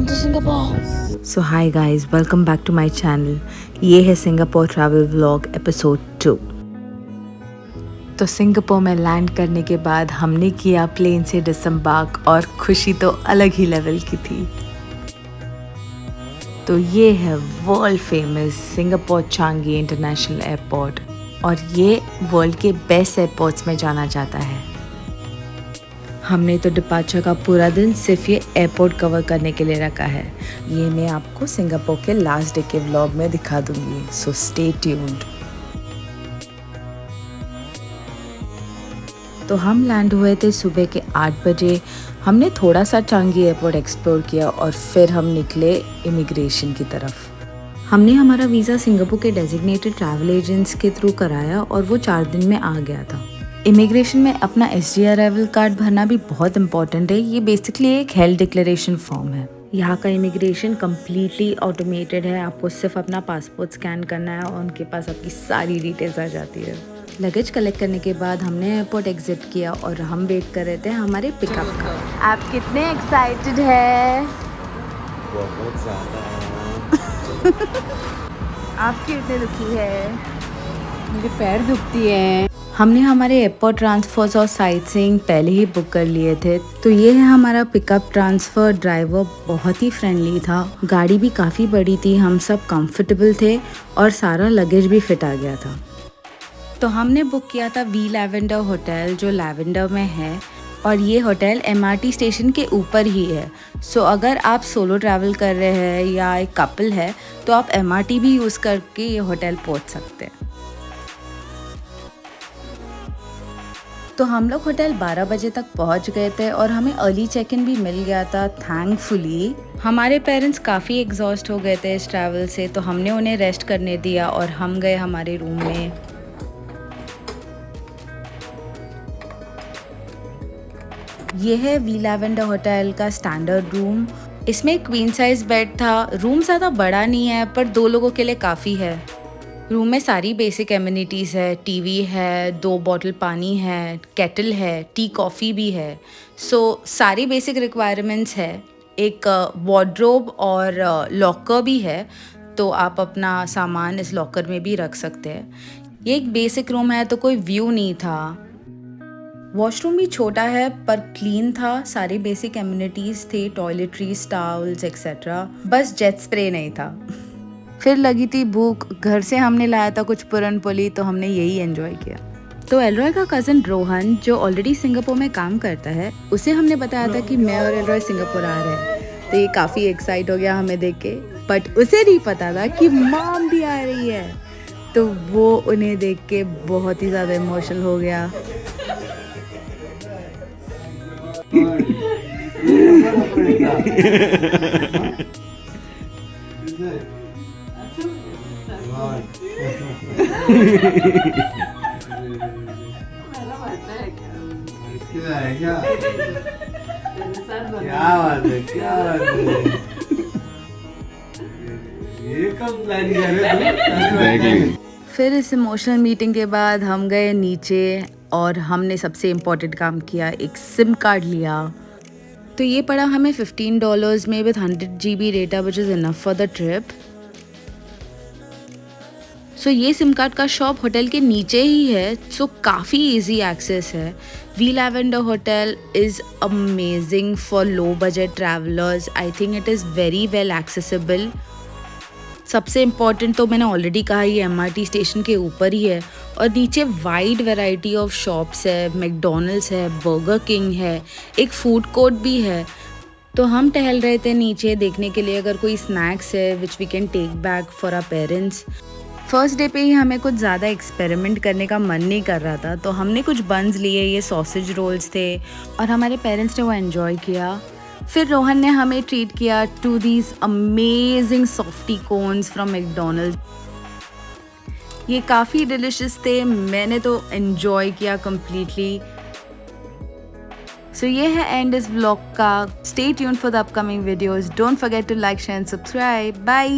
welcome to Singapore. So hi guys, welcome back to my channel. ये है Singapore travel vlog episode 2। तो Singapore में land करने के बाद हमने किया प्लेन से डिसम्बार्क और खुशी तो अलग ही लेवल की थी। तो ये है world famous Singapore Changi international airport और ये वर्ल्ड के बेस्ट एयरपोर्ट्स में जाना जाता है। हमने तो डिपार्चर का पूरा दिन सिर्फ ये एयरपोर्ट कवर करने के लिए रखा है। ये मैं आपको सिंगापुर के लास्ट डे के व्लॉग में दिखा दूंगी, सो स्टे ट्यून्ड। तो हम लैंड हुए थे सुबह के 8 बजे। हमने थोड़ा सा चांगी एयरपोर्ट एक्सप्लोर किया और फिर हम निकले इमिग्रेशन की तरफ। हमने हमारा वीज़ा सिंगापुर के डेजिग्नेटेड ट्रैवल एजेंट्स के थ्रू कराया और वो 4 दिन में आ गया था। इमिग्रेशन में अपना SG अराइवल कार्ड भरना भी बहुत इंपॉर्टेंट है। ये बेसिकली एक हेल्थ डिक्लेरेशन फॉर्म है। यहाँ का इमिग्रेशन कम्प्लीटली ऑटोमेटेड है। आपको सिर्फ अपना पासपोर्ट स्कैन करना है और उनके पास आपकी सारी डिटेल्स आ जाती है। लगेज कलेक्ट करने के बाद हमने एयरपोर्ट एग्जिट किया और हम वेट कर रहे थे हमारे पिकअप का। आप कितने एक्साइटेड है? बहुत ज़्यादा। आप क्यों इतने दुखी है? मेरे पैर दुखती है। हमने हमारे एयरपोर्ट ट्रांसफर्स और साइट सीइंग पहले ही बुक कर लिए थे। तो ये है हमारा पिकअप ट्रांसफ़र। ड्राइवर बहुत ही फ्रेंडली था। गाड़ी भी काफ़ी बड़ी थी, हम सब कंफर्टेबल थे और सारा लगेज भी फिट आ गया था। तो हमने बुक किया था वी लैवेंडर होटल जो लैवेंडर में है और ये होटल MRT स्टेशन के ऊपर ही है। सो अगर आप सोलो ट्रैवल कर रहे हैं या एक कपल है तो आप MRT भी यूज़ करके ये होटल पहुँच सकते हैं। तो हम लोग होटल 12 बजे तक पहुंच गए थे और हमें अर्ली चेक इन भी मिल गया था थैंकफुली। हमारे पेरेंट्स काफ़ी एग्जॉस्ट हो गए थे इस ट्रैवल से, तो हमने उन्हें रेस्ट करने दिया और हम गए हमारे रूम में। ये है वी लैवेंडर होटल का स्टैंडर्ड रूम। इसमें क्वीन साइज बेड था। रूम ज़्यादा बड़ा नहीं है पर 2 लोगों के लिए काफ़ी है। रूम में सारी बेसिक एमिनिटीज़ है। टीवी है, 2 बॉटल पानी है, केटल है, टी कॉफ़ी भी है। सो सारी बेसिक रिक्वायरमेंट्स है। एक वार्डरोब और लॉकर भी है, तो आप अपना सामान इस लॉकर में भी रख सकते हैं। ये एक बेसिक रूम है तो कोई व्यू नहीं था। वॉशरूम भी छोटा है पर क्लीन था। सारी बेसिक एमिनिटीज़ थे, टॉयलेटरीज, टावल्स एक्सेट्रा। बस जेट स्प्रे नहीं था। फिर लगी थी भूख। घर से हमने लाया था कुछ पुरन पोली, तो हमने यही एंजॉय किया। तो एलरॉय का कज़न रोहन जो ऑलरेडी सिंगापुर में काम करता है, उसे हमने बताया था कि मैं और एलरॉय सिंगापुर आ रहे हैं। तो ये काफ़ी एक्साइट हो गया हमें देख के, बट उसे नहीं पता था कि मॉम भी आ रही है। तो वो उन्हें देख के बहुत ही ज़्यादा इमोशनल हो गया। क्या बात है, क्या बात है। ये कब प्लान कर रहे हो? फिर इस इमोशनल मीटिंग के बाद हम गए नीचे और हमने सबसे इम्पोर्टेंट काम किया, एक सिम कार्ड लिया। तो ये पड़ा हमें $15 में with 100 GB data which is enough for the trip. So ये सिम कार्ड का शॉप होटल के नीचे ही है, सो काफ़ी इजी एक्सेस है। V Lavender hotel is amazing for low budget travellers. I think it is very well accessible. सबसे important तो मैंने ऑलरेडी कहा, ये MRT स्टेशन के ऊपर ही है और नीचे वाइड वैरायटी ऑफ शॉप्स है। मैकडॉनल्ड्स है, बर्गर किंग है, एक फूड कोर्ट भी है। तो हम टहल रहे थे नीचे देखने के लिए अगर कोई स्नैक्स है which we can take back for our parents. First day पे ही हमें कुछ ज़्यादा एक्सपेरिमेंट करने का मन नहीं कर रहा था, तो हमने कुछ बन्स लिए, ये सॉसेज रोल्स थे और हमारे पेरेंट्स ने वो एंजॉय किया। फिर रोहन ने हमें ट्रीट किया to these amazing softy cones from McDonald's. ये काफ़ी डिलिशियस थे, मैंने तो एंजॉय किया कम्प्लीटली। सो ये है एंड इस व्लॉग का। Stay tuned for the upcoming videos. Don't forget to like, share and subscribe. Bye.